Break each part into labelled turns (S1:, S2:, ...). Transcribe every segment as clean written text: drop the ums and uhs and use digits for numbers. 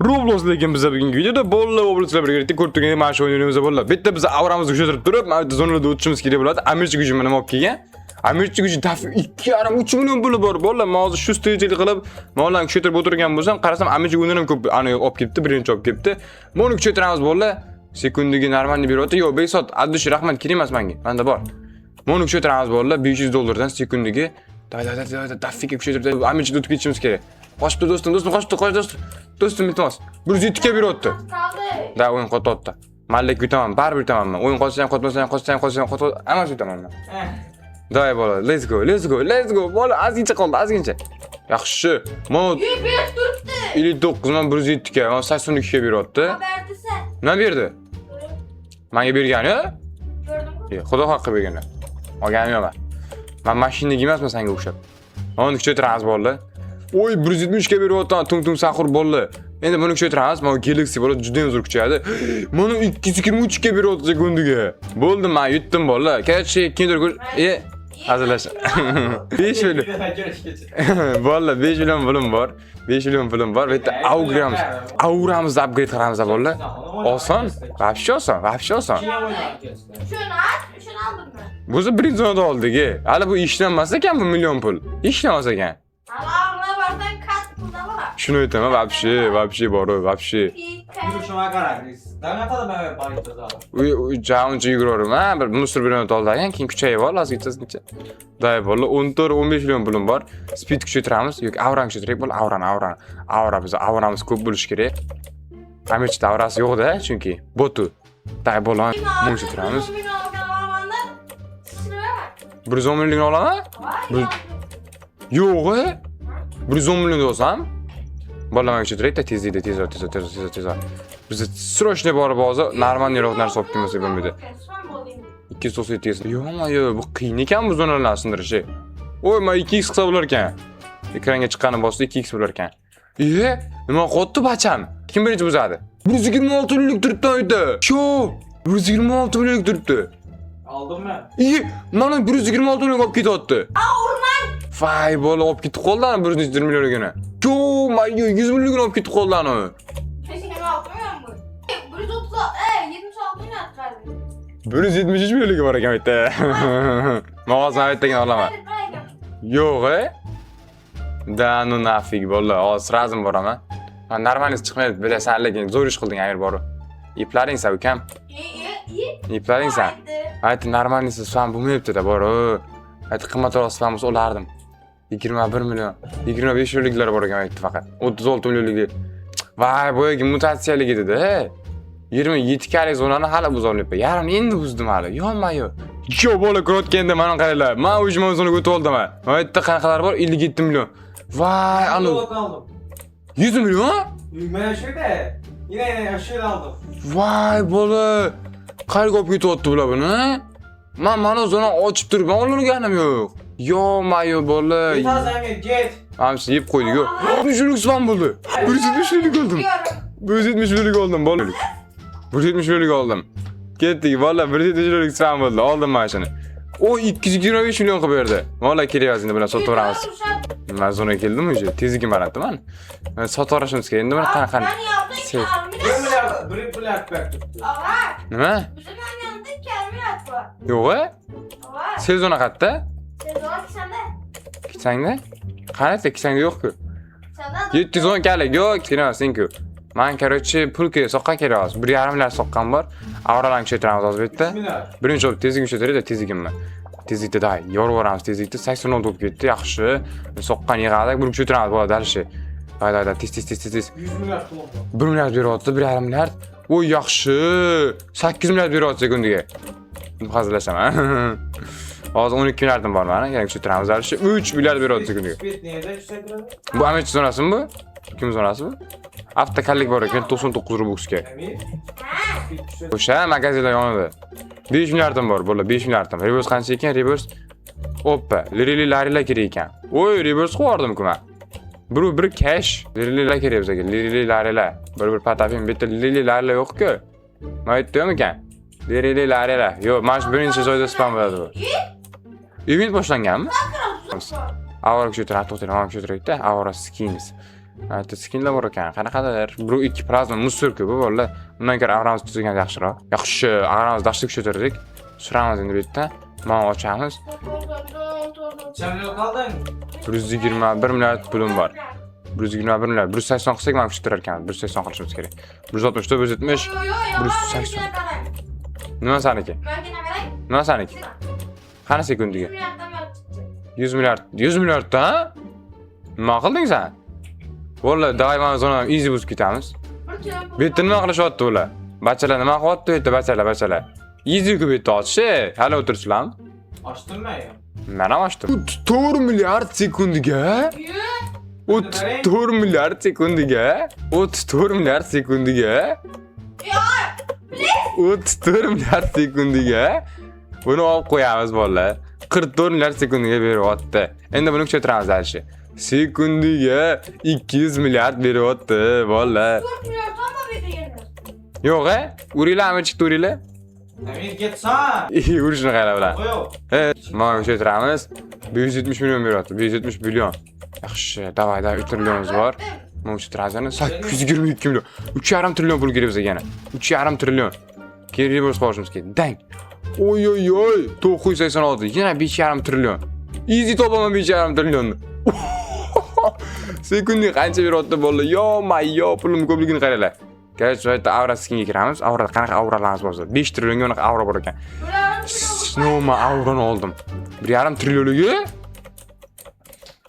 S1: Roblox lekin biza bugungi videoda bolalar Robloxlar birga ketdik. Ko'rtirgan mana shu o'yinimiz bolalar. Bitta biz avramizni kuchaytirib turib, mana bu zonada o'tishimiz kerak bo'ladi. Amirchi kuchi nima olib kelgan? Amirchi kuchi 2,5-3 million puli bor. Bolalar, men hozir shu stajlik qilib, menlarni kuchaytirib o'tirgan bo'lsam, qarasam Amirchi undan ham ko'p ani olib kelibdi, birinchi olib kelibdi. Buni kuchaytiramiz bolalar. Sekundiga normalni beryapti. Yo'q, besot. Addush rahmat kerak emas menga. Menda bor. Buni kuchaytiramiz bolalar, $500 dan sekundiga. Dafika kuchaytirib, Amirchiga o'tib ketishimiz kerak. Qochib do'stim, qoch do'stim. Do'stim iltimos. 107 ga beryapti. Da, o'yin qo'tyapti. Mallak yutaman, baribir yutaman men. O'yin qochsa ham, qotmasa ham, hammasi yutaman men. Day bola, let's go. Bola, ozgincha qoldi, ozgincha. Yaxshi. Men 59 men 107 ga, men 82 ga beryapti. Nima berdi? Menga bergani? Ko'rdim. Xudo haqqi bergani. Olganim yo'q. Men mashinaga emasman senga o'xshab. Uni kuchaytiramiz bolalar. Oy 170 ga beryapti, tung saqur bolalar. Endi buni kuchaytiramiz. Men Galaxy bola juda zo'r kuchayadi. Mana 223 ga beryapti sekundiga. Bo'ldi, men yutdim bolalar. Kecha kimdir hazırlaş. 5 million. Bolalar 5 million pulim bor. 5 million pulim bor. Bitta auramizni upgrade qilamiz bolalar. Oson. Вообще oson. Shuni oldim men. Buzi birinchi zonada oldik. Hali bu ishlanmas ekan bu million pul. Ishlamas ekan. Shuni aytaman, вообще bor, вообще.
S2: Shuna qaraysiz. Davlatda men baribir.
S1: U jaunchi yuguraverdim, ha, bir musor bilan oldigan, keyin kuchayib ol, ozgincha. Day bola 14-15 million pulim bor. Speed kuchaytiramiz yoki aurani kuchaytirib bo'l, aura biz auramiz ko'p bo'lish kerak. Amirchida aurasi yo'q-da, chunki botu. Day bola buni kuchaytiramiz. 110 million olaman? Yo'q. 110 million olsam bolalarga kuchaytiraylik, tezroq. Biz srochniy borib hozir normalniroq narsa olib kelmasak bo'lmaydi. 297. Yo'q, bu qiyin ekan bu zonalarni sindirishi. Voy, men 2x qilsa bo'lar ekan. Ekranga chiqqani bosdi 2x bo'lar ekan. Nima qotdi bacham? Kim birinchi buzadi? 126 millionlik turibdi uyda. Sho, 126 millionlik turibdi.
S2: Oldim men.
S1: Mana 126 million olib ketyapti. Vay bola olib ketib qoldi-a 120 millionligini. Yo, men 100 millionligini olib ketib qoldi-a. 173 millionligi bor ekan bitta. Mag'azin aytgan olaman. Yo'q, Da, nu nafig bola. Hozir razm boraman. Men normalist chiqmaydi, bilasan, lekin zo'r ish qilding agar bor. Iplaring san ukam. Iplaring san. Ayt normalist san bo'lmayapti-da, bor. Ayt qimmatroq spamimiz olardim. 21 million, 25 millionliklar bor ekan aytdi faqat. 36 millionlik. Vay, bu yerga mutatsiyalik edi-da. 27 kalik zonani hali buzolmayapti. Yarimni endi buzdim hali. Yo'q. Yo bola ko'rayotganda mana qaranglar. Men o'zim zonaga o'tib oldim. Aytdi qanaqalar bor? 57 million. Vay, anu. 100 million?
S2: Mana shu-da. Yine shu oldim.
S1: Vay bola. Qayerga olib ketyapti bular buni? Men mana zona ochib turib, olganim yo'q. Yo bola.
S2: Get.
S1: Hamsi yeb qo'ydik. 60 millionlik spam bo'ldi. 170 millionlik oldim. 170 millionlik oldim bola. 170 millionlik oldim. Ketdik bola, 170 millionlik spam bo'ldi. Oldim mana shuni. O 225 million qilib berdi. Bola kerak endi bilan sotaveramiz. Men zona keldim o'sha. Tezligim baratdi men. Men sotaverishimiz kerak. Endi mana qanaqa?
S2: 1 milliard berdi.
S1: Nima?
S3: Bizim yanında kelmirat bor.
S1: Yo'q. Sezona qayerda?
S3: Sezon
S1: Kisangda? Qanday kisangda yo'q-ku.
S3: Sanda
S1: 710 kalik yo'q, kirmasin-ku. Men короче pulga soqqan kerak hozir. 1,5 milliard soqqan bor. Avralarni kuchaytiramiz hozir bu yerda. Birinchi olib tezlikni kuchaytiraylik, tezligimni. Tezlikda day, yorvoramiz tezlikda 80 olib ketdi, yaxshi. Soqqan yig'adik, buni kuchaytiramiz bo'ladi dalishi. Day, tez.
S2: 100 milliard pul.
S1: 1 milliard beryapti, 1,5 milliard. Voy, yaxshi. 8 milliard beryapti sekundiga. Hazırlasam. Hozir 12 milliardim bor mana, yana kuchaytiramiz dalishi. 3 milliard beryapti sekundiga.
S2: Speed neydi? Kuchaytiradi.
S1: Bu Amirchi zonasimi bu? Kim zonasi bu? Avtokallik bor ekan 99 rubuxga. O'sha magazinlar yonida. 5 milliardim bor, bo'la 5 milliardim. Reverse qancha ekan? Reverse. Oppa, larilar kerak ekan. Voy, reverse qo'yardim-ku men. Bir cash. Larilar kerak bizga. Larilar. Bir patapim, bitta larilar yo'q-ku. Men aytdim ekan. Larilar. Yo'q, mana shu birinchi joyda spam bo'ladi bu. Event boshlanganmi? Avvalo kuchaytirib, to'xtang, mana kuchaytiraylik-da. Avvalo skins. Aytdi skinlar bor ekan. Qanaqadir? Bu 2 plazma musorka bu bola. Undan ko'ra avramiz tuzgan yaxshiroq. Yaxshi, avramiz dashlik ko'tardik. Suramiz endi bu yerda. Mana ochamiz.
S2: Chamlab qolding?
S1: 121 milliard pulim bor. 121 milliard. 180 qilsak mana shu turar ekan. 180 qilishimiz kerak. 164, 170. 180. Nima saniki? Nima saniki? Qani sekundiga? 100 milliard. 100 milliardda? Nima qilding sen? Vallahi davay mana zona easy buzib ketamiz. Bu yerda nima qilishyapti ular? Bachalar nima qilyapti bu yerda bachalar? Easy ku bu yerda ochishi. Hali o'tirishlarmi?
S2: Ochdimmi?
S1: Men ham ochdim. 34 milliard sekundiga? 34 milliard sekundiga? 34 milliard sekundiga? 34 milliard sekundiga? Buni olib qo'yamiz bolalar. 44 milliard sekundiga beryapti. Endi buni kuchaytiramiz halishi. Sekundiga 200 milliard beryapti bolalar.
S3: 4 milliard tamam berdi.
S1: Yo'q, uringlarmi chiqdi uringlar?
S2: Men ketsan.
S1: Urishni qayla bilan.
S2: Qo'y.
S1: Mana kuchaytiramiz. 170 million beryapti. 170 million. Yaxshi, davay, 3 trillionimiz bor. Mana shu trazani 822 million. 3,5 trillion pul kerak bizga yana. 3,5 trillion. Kerak bo'lsa qo'shimiz kerak. Dang. Oy oy oy, 986, yana 5,5 trillion. Easy topaman 5,5 trillion'ni. Sekundiga qancha beryapti bolalar? Yo, mayyo, pulim ko'pligini qaranglar. Kerak joyda avro skinga kiramiz. Avrada qanaqa avrolarimiz bo'lsa, 5 trillionga unaqa avro bor ekan. Snowman avroni oldim. 1,5 trillionligi?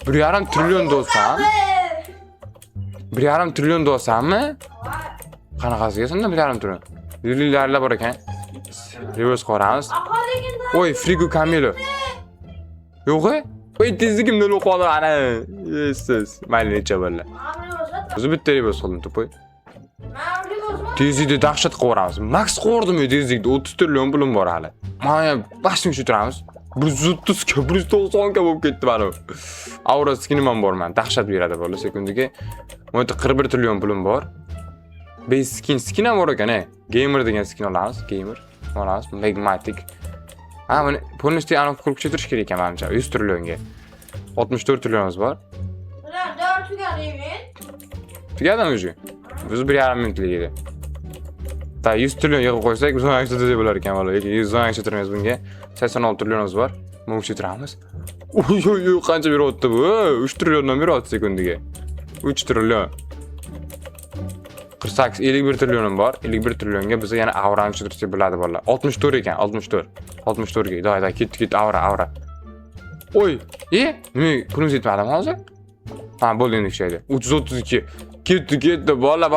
S1: 1,5 trillion do'sam. 1,5 trillion do'sammi? Qanaqasiga senda 1,5 trillion? Lililarlar bor ekan. Reverse qoramiz. Oy, Frigo Camilo. Yo'q-e? Oy, tezligimni o'qoldi ana. Yesiz. Mayli necha bo'ldi. O'zi bitta reverse qildim to'poy. Tezlikda dahshat qilib Max qo'rdim-yu tezlikda 30 trillion pulim bor hali. Mana bashni shu turamiz. 130 ga 190 ga bo'lib ketdi mana. Aura skinim ham borman. Dahshat beradi bola sekundiga. Mana 41 trillion pulim bor. Base skin ham bor ekan, Gamer degan skin olamiz, gamer. Olamiz, Magmatic. Ha, mana polностью aniq qilib ko'chirish kerak ekan menimcha, 100 trillionga. 64 trillionimiz bor.
S3: Ular 4 tugadimi?
S1: Tugadimi shu? Biz 1,5 minutlik edi. Ta 100 trillion yig'ib qo'ysak, biz o'yinchi deb bo'lar ekan bola. 100 trillion bunga 86 trillionimiz bor. Mana ko'chiramiz. Oy oy oy, qancha beryapti bu? 3 trilliondan beryapti sekundiga. 3 trillion. 48, 51 trillionim bor. 51 trillionga biz yana avrani tushirib bo'ladi bolalar. 64 ekan, 64. 64 ga. Day, ketdi, avra. Oy, nima pulimiz yetmadimi hozir? Ha, bo'ldi endi kuchaydi. 332. Ketdi, bolalar,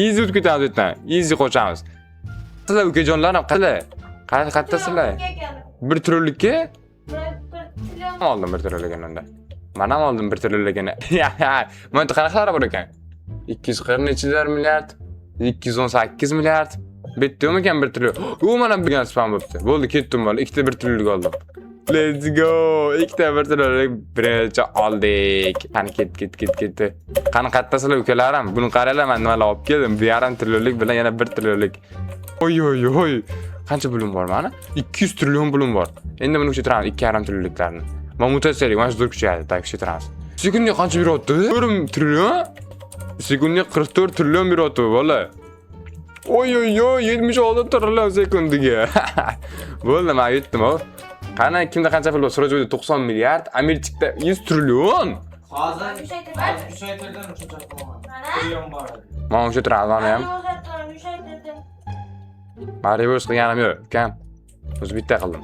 S1: easy o'tib ketamiz yerdan. Easy qochamiz. Sizlar ukajonlarim, qayerdasizlar? 1 trillionlikka?
S3: 1 trillion.
S1: Oldim 1 trillionligini unda. Men ham oldim 1 trillionligini. Mana qanaqalar bor ekan? 240 nechilar milliard, 218 milliard. Bitdimi ekan 1 trillion? U mana bilgan spam bo'libdi. Bo'ldi, ketdim bola. Ikkita 1 trillionlik oldim. Let's go. Ikkita 1 trillionlik birinchi oldik. Qani ketdi. Qani qayerdasizlar ukalarim? Buni qaranglar, men nimalar olib keldim. 1,5 trillionlik bilan yana 1 trillionlik. Oy. Qancha pulim bor mana? 200 trillion pulim bor. Endi buni kuchaytiramiz 2,5 trillionliklarni. Mana mutatsiyalik, mana shu zo'r kuchayadi, kuchaytiramiz. Sekundiga qancha beryapti? 1 trillion? Sekundiga 44 trillion beryapti bola. Oy 76 trillion sekundiga. Bo'ldi, men yetdim. Qani kimda qancha pul bor? Sirojboyda 90 milliard, Amerikada 100 trillion.
S2: Hozir kuchaytirdim, trillion bor.
S1: Mana o'sha turadi ham. Men reverse qilganim yo'q, ukam. O'zi bitta qildim.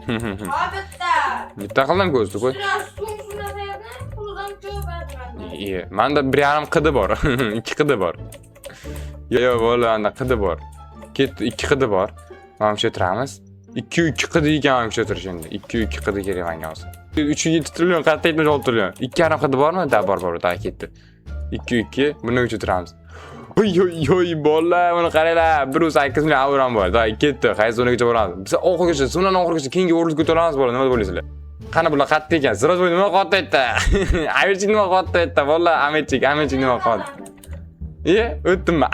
S1: Bitta qildim-ku o'zi qo'y. Manda 1,5 qidi bor. 2 qidi bor. Yo, bola, anda qidi bor. Ketdi, 2 qidi bor. Mana shu turamiz. 2 qidi ekan ko'chirish endi. 2 qidi kerak menga hozir. 3,7 trillion, qayerda 76 trillion. 2,5 qidi bormi? Da bor, da ketdi. 2 buni ko'chiramiz. Oy, bola, buni qaranglar. 1,8 million avrom bor. Da ketdi. Qaysi zonaga boramiz? Biz oxirgacha, sundan oxirgacha keyingi o'ringa ko'taramiz bola. Nima bo'lasizlar? Qani bular qattiq ekan. Sirojboy nima qotdi aytdi? Amirchik nima qotdi aytdi? Valla Amirchik nima qotdi? O'tdimmi?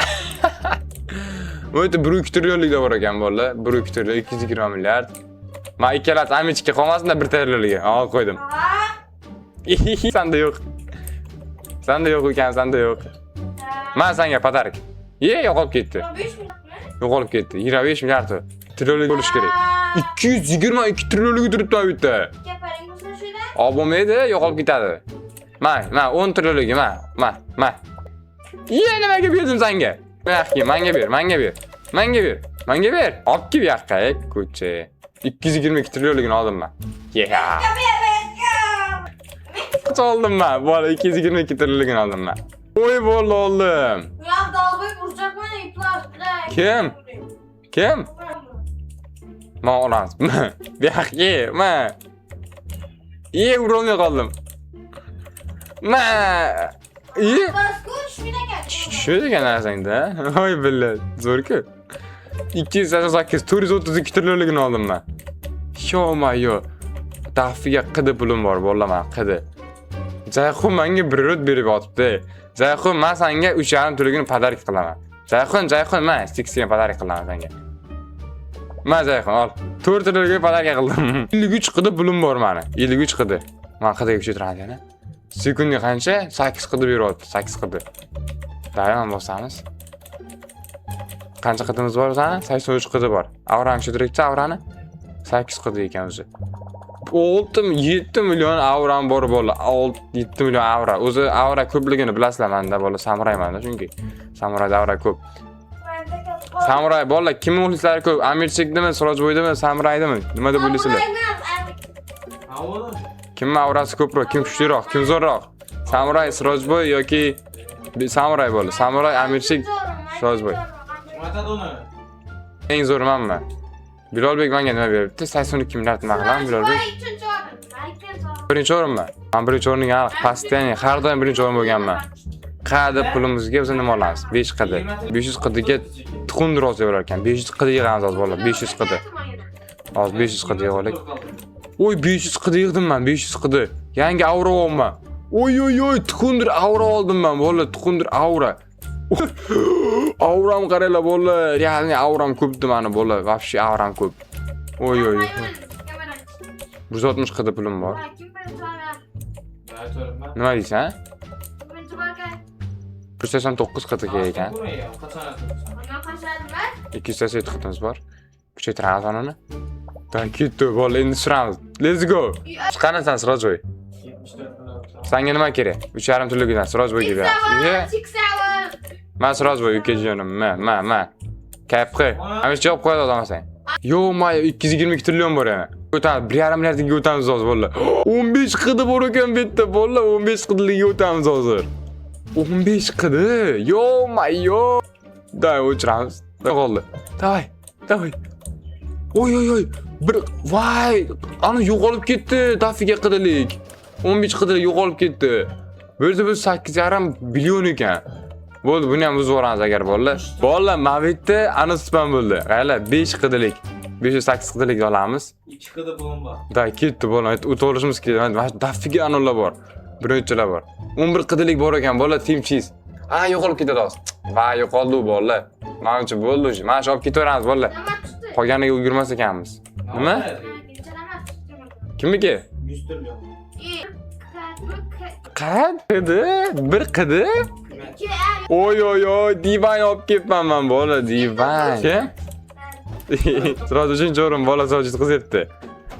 S1: O'tdi 1,2 trillionlik bor ekan bolalar. 1,2 trillion, 220 milliard. Men ikkalasi Amirchikka qolmasin-da 1 trillionliga. Olib qo'ydim. Sanda yo'q. Sanda yo'q ekan, sanda yo'q. Men senga padarik. Yo'qolib ketdi.
S3: 5 million mi?
S1: Yo'qolib ketdi. 25 milliard trillion bo'lish kerak. 222 trillionga turibdi bu yerda.
S3: Gaparing bo'lsa shunda.
S1: Olib bo'lmaydi, yo'qolib ketadi. Men 10 trillionga, men. Nimaga berdim senga? Menga ber. Menga ber. Olib kel bu yoqqa, ko'cha. 222 trillionligini oldim men. Oldim men. Bola 222 trillionligini oldim men. Voy bola oldim.
S3: Ya dalg'ib urjaqman iplar.
S1: Kim? Men olamiz. Bu yoqqa, men. Urolmay qoldim. Shu degan narsangda, voy billah, zo'r-ku. 288 432 trillionligini oldim men. Yo. Dafiga qidi pulim bor, bo'laman, qidi. Zayxun menga birrot berib yotibdi. Zayxun, men senga 3,5 trillionligini padarik qilaman. Zayxun, men 80 padarik qilaman senga. Men Zayxun, ol. 4 trillionligini padarik qildim. 53 qidi pulim bor meni. 53 qidi. Men qidiga ko'chiraman yana. Sekundiga qancha? 8 qidi beryapti, 8 qidi. Dayon bosamiz. Qancha qidimiz bor o'zani? 83 qidi bor. Avrani tushiraychi, avrani. 8 qidi ekan o'zi. 7 million avram bor bo'la. 7 million avra. O'zi avra ko'pligini bilasizlar menda bo'la, samurayman chunki. Samurayda avra ko'p. Samuray bo'la, kim muxlislari ko'p? Amirchikdimi, Sirojboydimi, Samuraydimi? Nima deb o'ylaysizlar? Kim avrasi ko'proq, kim kuchliroq, kim zo'rroq? Samuray, Sirojboy yoki Samuray bo'la. Samuray, Amirchik, Sirojboy. Eng zo'r menman. Bilolbek menga nima beribdi? 82 milliard nima qilaman Bilolbek? Birinchi o'rinman. Men birinchi o'ringa pastda, ya'ni har doim birinchi o'rin bo'lganman. Qada pulimizga biz nima olamiz? 5 qidi. 500 qidiga tuxundir olsa bo'lar ekan. 500 qidi yig'amiz hozir bolalar. 500 qidi. Hozir 500 qidi yig'olik. Oy 500 qidi yig'dim men, 500 qidi. Yangi avro olman. Oy, tuxundir avro oldim men, bolalar, tuxundir avro. Avram qaranglar bolalar, realni avram ko'pdi meni bolalar, vobshe avram ko'p. Oy. 160 qidi pulim bor. Nima deysan? 189 qidi ekan. 287 qidimiz bor. Kuchaytiramiz onani. Dan ketdi, bola endi suramiz. Let's go. Chiqanasan Sirojboy.
S2: 74
S1: Senga nima kerak? 3,5 trilliondan Sirojboyga beramiz. Men Sirojboy ukajonim, men. Kapqi. Hamish javob qo'yadi odamsan. Yo, may 222 trillion bor yana. O'tamiz, 1,5 milliardga o'tamiz hozir bolalar. 15 qidi bor ekan bu yerda bolalar, 15 qidiliga o'tamiz hozir. 15 qidi. Yo, may yo. Day o'chiramiz. Qoldi. Davay. Oy. Voy, ana yo'qolib ketdi, dafiga qidilik. 15 qidilik yo'qolib ketdi. Bo'lsa biz 8,5 billion ekan. Bo'ldi, buni ham buzib yuboramiz agar bolalar. Bolalar, mana bu yerda ana spam bo'ldi. Qaylar 5 qidilik, 508 qidilik olamiz.
S2: 2 qidi pulim bor.
S1: Da ketdi bolalar, o'tib olishimiz kerak. Mana dafiga anolar bor. Birinchilar bor. 11 qidilik bor ekan bolalar, team cheese. Yo'qolib ketadi hozir. Va yo'qoldi u bolalar. Mana uchun bo'ldi. Mana shu olib ketaveramiz bolalar. Qolganiga ulgurmas ekanmiz. Nima? Kimniki?
S2: 100 trillion.
S1: Qadi? Bir qidi? Oy, divan olib ketman men bola, divan. Kim? Siroj uchinchi o'rin bola Siroj qizyapti.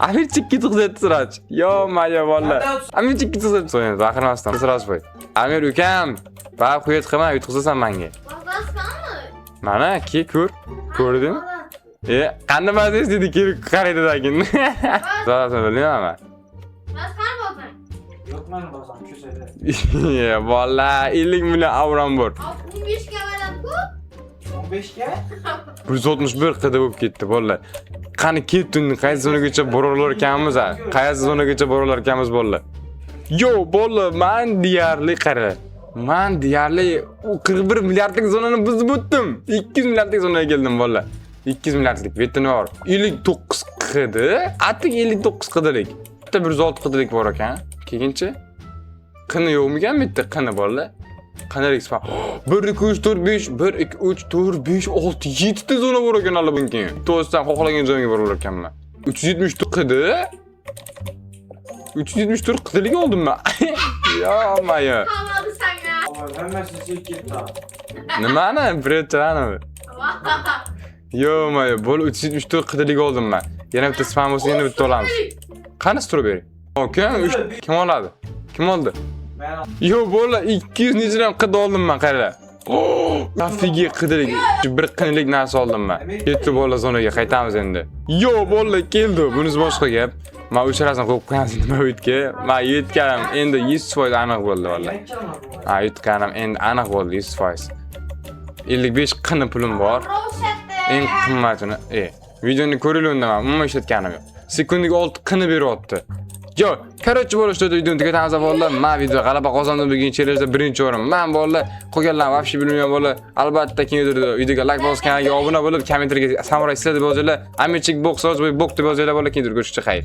S1: Amirchikka qizyapti Siroj. Yo, maya bola. Amirchikka qizyapti. So'yamiz, axirmasdan Sirojboy. Amir ukam, va quyat qilma, yutqizasan menga. Mana, ko'r. Ko'rdingmi? Qanday mazasiz dedi, kelib qaraydi lekin. Zo'rasini bilmayman.
S2: Yo'q, men bozam ko'chada.
S1: Bola, 50 million avram bor.
S3: 15 ga beradi-ku.
S2: 15 ga?
S1: 161 qida bo'lib ketdi bolalar. Qani ketdingni, qaysi zonagacha boralar ekanmiz? Qaysi zonagacha boralar ekanmiz bolalar? Yo, bolalar, men deyarli qara. Men deyarli 41 milliardlik zonani buzib o'tdim. 200 milliardlik zonaga keldim bolalar. 200 milliardlik vetinor. 59 qidi, atik 59 qidilik. Bitta 106 qidilik bor ekan. Keyinchi qini yo'qmikan bitta qini bolalar? Qanday spa? 1 2 3 4 5 1 2 3 4 5 6 7 ta zona bor ekan alla bunga. To'sdan xohlagan joyga borar ekanman. 374 qidi. 374 qidilik oldim men. Yo, maya.
S3: Hamma senga.
S2: Hammasi chekib ketdi.
S1: Nimani? Birinchilarmi? Yo-moyo, bol 374 qidilik oldim men. Yana bitta spam bo'lsa, yana bitta olamiz. Qani strawberry? Okey, kim oladi? Kim oldi?
S2: Ben al.
S1: Yo, bola 200 nechidan qid oldim men, qara. Tafiga qidilik. Bir qinlik narsa oldim men. Yetti bola zonaga qaytamiz endi. Yo, bola keldi. Bunisi boshqa gap. Men o'sharasini qo'yib qo'yamiz nima o'tga. Men yetganim endi 100% aniq bo'ldi vallahi. Ha, yutganim endi aniq bo'ldi 100%. 55 qini pulim bor. Eng qimmatini. Videoni ko'rilganda men umuman ishlatganim yo'q. Sekundiga 6 qini beryapti. Yo, короче, bo'lishdi videoni tugatamiz bolalar. Men video g'alaba qozondim degan chellenjda birinchi o'rin. Men bolalar qolganlar вообще bilmayman bolalar. Albatta keyin videoga like bosib, kanalga obuna bo'lib, kommentariyga samuray sizlar deb yozinglar. Amichik box, bok deb yozinglar bolalar, keyin ko'rishcha xayr.